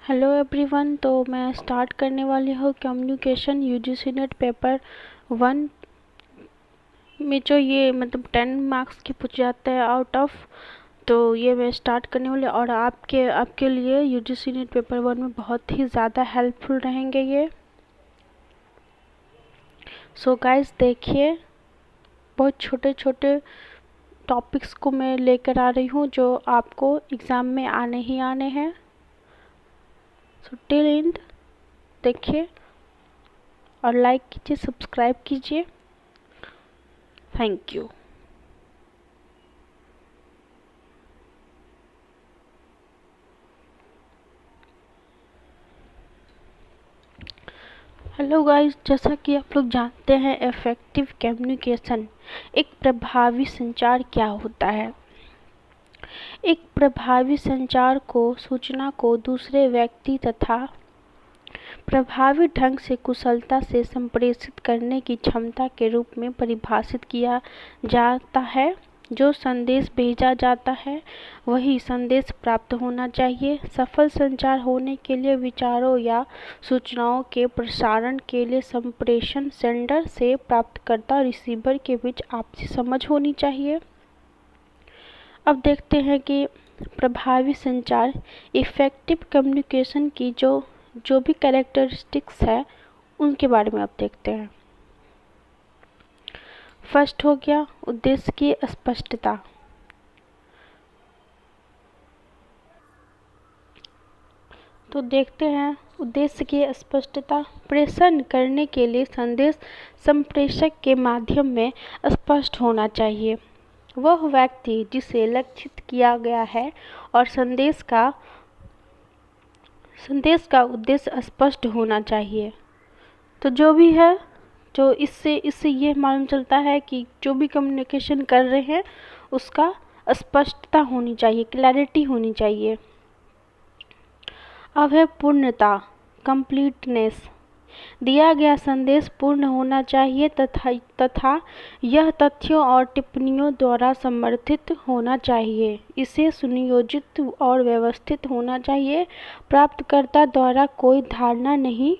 Hello everyone. तो मैं start करने वाली हूँ कम्युनिकेशन यूजीसी नेट पेपर 1 में जो ये 10 मार्क्स की पूछ जाता है आउट ऑफ। तो ये मैं स्टार्ट करने वाली और आपके लिए यूजीसी नेट पेपर 1 में बहुत ही ज़्यादा हेल्पफुल रहेंगे ये। सो गाइस देखिए, बहुत छोटे छोटे टॉपिक्स को मैं लेकर आ रही हूँ जो आपको एग्ज़ाम में आने ही आने हैं। सो टिल एंड देखिए और लाइक कीजिए, सब्सक्राइब कीजिए। Thank you. हेलो गाइस, जैसा कि आप लोग जानते हैं इफ़ेक्टिव कम्युनिकेशन एक प्रभावी संचार क्या होता है। एक प्रभावी संचार को सूचना को दूसरे व्यक्ति तथा प्रभावी ढंग से कुशलता से संप्रेषित करने की क्षमता के रूप में परिभाषित किया जाता है। जो संदेश भेजा जाता है वही संदेश प्राप्त होना चाहिए। सफल संचार होने के लिए विचारों या सूचनाओं के प्रसारण के लिए संप्रेषण सेंडर से प्राप्तकर्ता रिसीवर के बीच आपसी समझ होनी चाहिए। अब देखते हैं कि प्रभावी संचार इफ़ेक्टिव कम्युनिकेशन की जो भी कैरेक्टरिस्टिक्स है उनके बारे में अब देखते हैं। फर्स्ट हो गया उद्देश्य की स्पष्टता। तो देखते हैं उद्देश्य की स्पष्टता। प्रेषण करने के लिए संदेश संप्रेषक के माध्यम में स्पष्ट होना चाहिए। वह व्यक्ति जिसे लक्षित किया गया है और संदेश का उद्देश्य स्पष्ट होना चाहिए। तो जो भी है, जो इससे ये मालूम चलता है कि जो भी कम्युनिकेशन कर रहे हैं उसका स्पष्टता होनी चाहिए, क्लैरिटी होनी चाहिए। अब है पूर्णता, कंप्लीटनेस। दिया गया संदेश पूर्ण होना चाहिए तथा यह तथ्यों और टिप्पणियों द्वारा समर्थित होना चाहिए। इसे सुनियोजित और व्यवस्थित होना चाहिए। प्राप्तकर्ता द्वारा कोई धारणा नहीं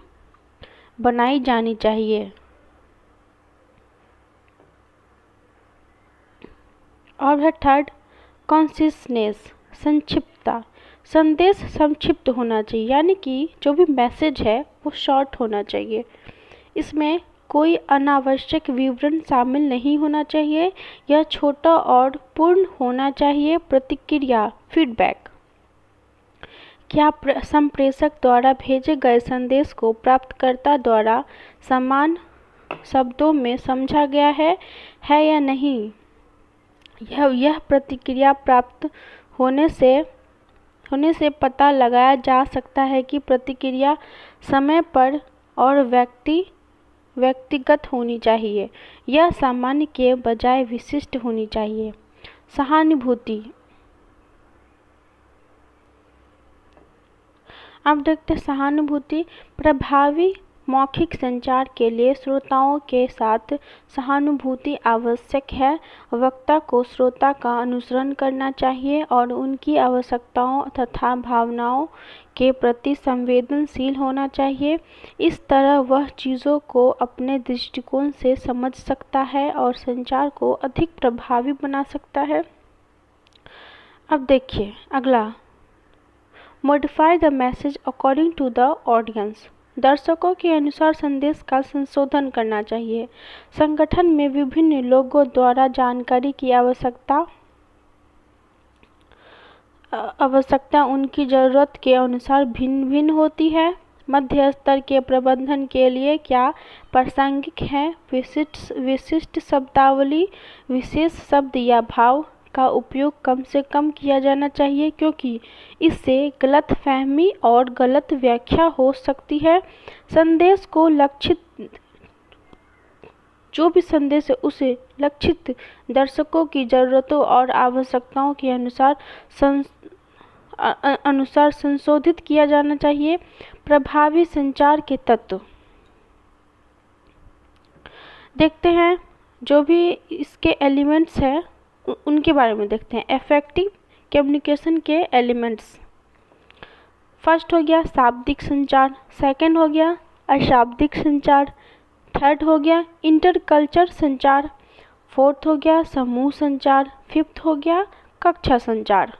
बनाई जानी चाहिए। और है थर्ड कॉन्सिसनेस, संक्षिप्तता। संदेश संक्षिप्त होना चाहिए, यानी कि जो भी मैसेज है वो शॉर्ट होना चाहिए। इसमें कोई अनावश्यक विवरण शामिल नहीं होना चाहिए। यह छोटा और पूर्ण होना चाहिए। प्रतिक्रिया, फीडबैक। क्या संप्रेषक द्वारा भेजे गए संदेश को प्राप्तकर्ता द्वारा समान शब्दों में समझा गया है या नहीं। यह प्रतिक्रिया प्राप्त होने से पता लगाया जा सकता है कि प्रतिक्रिया समय पर और व्यक्तिगत होनी चाहिए। यह सामान्य के बजाय विशिष्ट होनी चाहिए। सहानुभूति। अब देखते हैं सहानुभूति। प्रभावी मौखिक संचार के लिए श्रोताओं के साथ सहानुभूति आवश्यक है। वक्ता को श्रोता का अनुसरण करना चाहिए और उनकी आवश्यकताओं तथा भावनाओं के प्रति संवेदनशील होना चाहिए। इस तरह वह चीज़ों को अपने दृष्टिकोण से समझ सकता है और संचार को अधिक प्रभावी बना सकता है। अब देखिए अगला, modify the message according to the audience. दर्शकों के अनुसार संदेश का संशोधन करना चाहिए। संगठन में विभिन्न लोगों द्वारा जानकारी की आवश्यकता उनकी ज़रूरत के अनुसार भिन्न भिन्न होती है। मध्य स्तर के प्रबंधन के लिए क्या प्रासंगिक है। विशिष्ट शब्दावली, विशेष शब्द या भाव का उपयोग कम से कम किया जाना चाहिए, क्योंकि इससे गलतफहमी और गलत व्याख्या हो सकती है। संदेश को जो भी संदेश है उसे लक्षित दर्शकों की ज़रूरतों और आवश्यकताओं के अनुसार संशोधित किया जाना चाहिए। प्रभावी संचार के तत्व देखते हैं। जो भी इसके एलिमेंट्स हैं उनके बारे में देखते हैं। इफेक्टिव कम्युनिकेशन के एलिमेंट्स। फर्स्ट हो गया शाब्दिक संचार, सेकंड हो गया अशाब्दिक संचार, थर्ड हो गया इंटरकल्चर संचार, फोर्थ हो गया समूह संचार, फिफ्थ हो गया कक्षा संचार।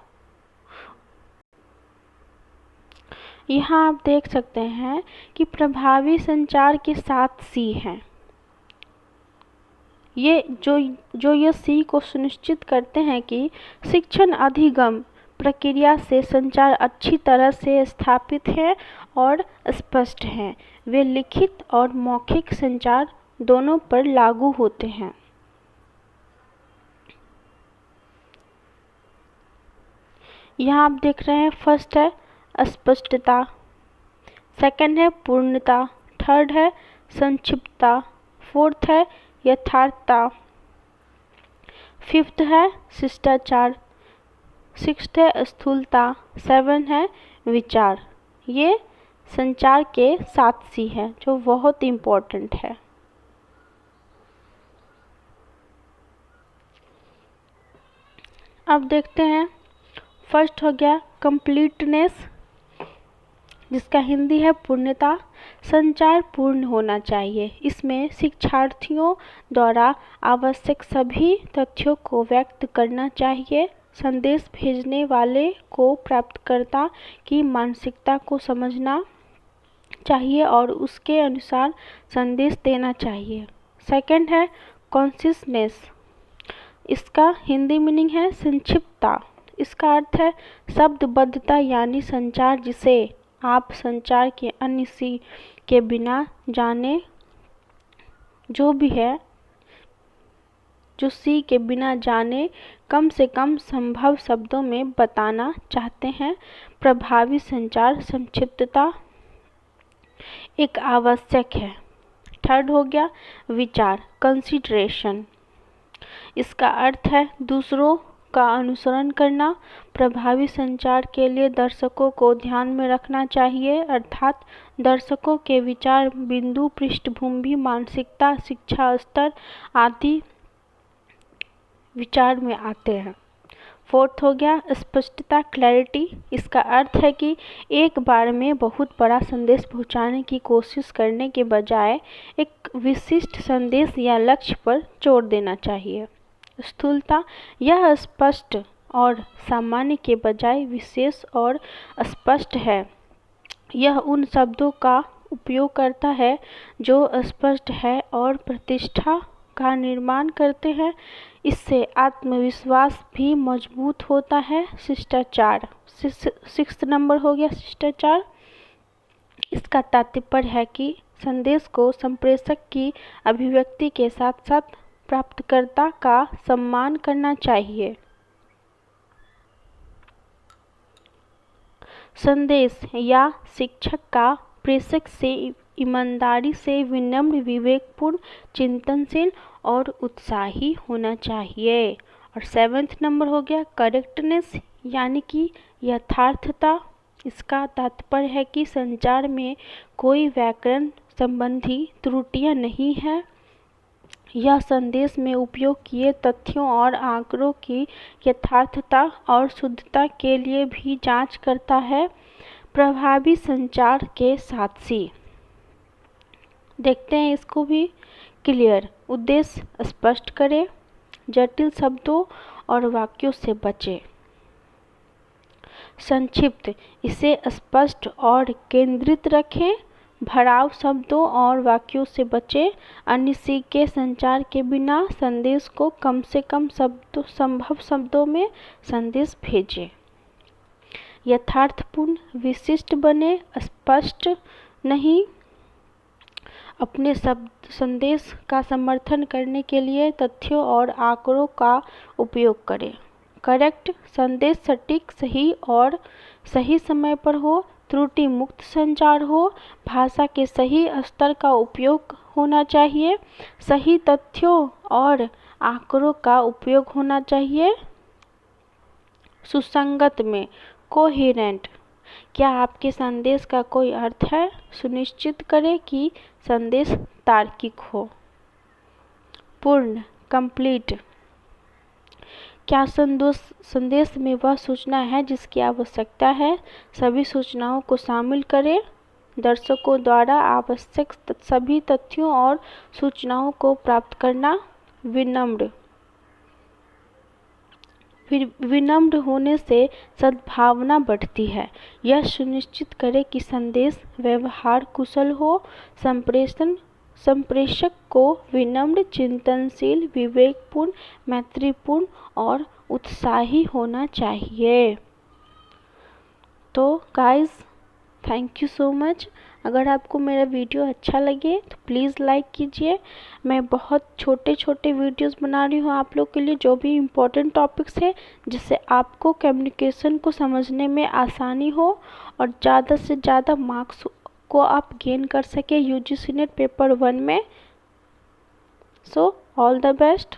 यहाँ आप देख सकते हैं कि प्रभावी संचार के 7 सी हैं। ये जो सी को सुनिश्चित करते हैं कि शिक्षण अधिगम प्रक्रिया से संचार अच्छी तरह से स्थापित है और स्पष्ट है। वे लिखित और मौखिक संचार दोनों पर लागू होते हैं। यहाँ आप देख रहे हैं फर्स्ट है स्पष्टता, सेकंड है पूर्णता, थर्ड है संक्षिप्तता, फोर्थ है यथार्थता, फिफ्थ है शिष्टाचार, सिक्स्थ है स्थूलता, सेवन है विचार। ये संचार के 7 सी है जो बहुत इम्पोर्टेंट है। अब देखते हैं फर्स्ट हो गया कंप्लीटनेस, जिसका हिंदी है पूर्णता। संचार पूर्ण होना चाहिए। इसमें शिक्षार्थियों द्वारा आवश्यक सभी तथ्यों को व्यक्त करना चाहिए। संदेश भेजने वाले को प्राप्तकर्ता की मानसिकता को समझना चाहिए और उसके अनुसार संदेश देना चाहिए। सेकंड है कॉन्सिसनेस, इसका हिंदी मीनिंग है संक्षिप्तता। इसका अर्थ है शब्दबद्धता, यानी संचार जिसे आप संचार के अन्य सी के बिना जाने जो भी है, जो सी के बिना जाने कम से कम संभव शब्दों में बताना चाहते हैं। प्रभावी संचार संक्षिप्तता एक आवश्यक है। थर्ड हो गया विचार, कंसिडरेशन। इसका अर्थ है दूसरों का अनुसरण करना। प्रभावी संचार के लिए दर्शकों को ध्यान में रखना चाहिए, अर्थात दर्शकों के विचार, बिंदु, पृष्ठभूमि, मानसिकता, शिक्षा स्तर आदि विचार में आते हैं। फोर्थ हो गया स्पष्टता, क्लैरिटी। इसका अर्थ है कि एक बार में बहुत बड़ा संदेश पहुंचाने की कोशिश करने के बजाय एक विशिष्ट संदेश या लक्ष्य पर जोर देना चाहिए। स्थूलता, यह स्पष्ट और सामान्य के बजाय विशेष और स्पष्ट है। यह उन शब्दों का उपयोग करता है जो स्पष्ट है और प्रतिष्ठा का निर्माण करते हैं। इससे आत्मविश्वास भी मजबूत होता है। शिष्टाचार, सिक्स्थ नंबर हो गया शिष्टाचार। इसका तात्पर्य है कि संदेश को संप्रेषक की अभिव्यक्ति के साथ साथ प्राप्तकर्ता का सम्मान करना चाहिए। संदेश या शिक्षक का प्रेषक से ईमानदारी से विनम्र, विवेकपूर्ण, चिंतनशील और उत्साही होना चाहिए। और सेवेंथ नंबर हो गया करेक्टनेस, यानी कि यथार्थता। इसका तात्पर्य है कि संचार में कोई व्याकरण संबंधी त्रुटियां नहीं है। यह संदेश में उपयोग किए तथ्यों और आंकड़ों की यथार्थता और शुद्धता के लिए भी जांच करता है। प्रभावी संचार के 7 सी देखते हैं इसको भी। क्लियर, उद्देश्य स्पष्ट करें, जटिल शब्दों और वाक्यों से बचें। संक्षिप्त, इसे स्पष्ट और केंद्रित रखें। भराव शब्दों और वाक्यों से बचें। अन्य सी के संचार के बिना संदेश को कम से कम संभव शब्दों में संदेश भेजें। यथार्थपूर्ण, विशिष्ट बने, स्पष्ट नहीं। अपने संदेश का समर्थन करने के लिए तथ्यों और आंकड़ों का उपयोग करें। करेक्ट, संदेश सटीक, सही और सही समय पर हो। त्रुटि मुक्त संचार हो। भाषा के सही स्तर का उपयोग होना चाहिए। सही तथ्यों और आंकड़ों का उपयोग होना चाहिए। सुसंगत में, कोहेरेंट, क्या आपके संदेश का कोई अर्थ है? सुनिश्चित करें कि संदेश तार्किक हो। पूर्ण, कंप्लीट, क्या संदेश में वह सूचना है जिसकी आवश्यकता है? सभी सूचनाओं को शामिल करें। दर्शकों द्वारा आवश्यक सभी तथ्यों और सूचनाओं को प्राप्त करना। विनम्र होने से सद्भावना बढ़ती है। यह सुनिश्चित करें कि संदेश व्यवहार कुशल हो। संप्रेषक को विनम्र, चिंतनशील, विवेकपूर्ण, मैत्रीपूर्ण और उत्साही होना चाहिए। तो guys, thank you so much. अगर आपको मेरा वीडियो अच्छा लगे तो प्लीज़ लाइक कीजिए। मैं बहुत छोटे छोटे वीडियोस बना रही हूँ आप लोग के लिए, जो भी इम्पोर्टेंट टॉपिक्स है, जिससे आपको कम्युनिकेशन को समझने में आसानी हो और ज़्यादा से ज़्यादा मार्क्स को आप गेन कर सके यूजीसी नेट पेपर 1 में। So all the best.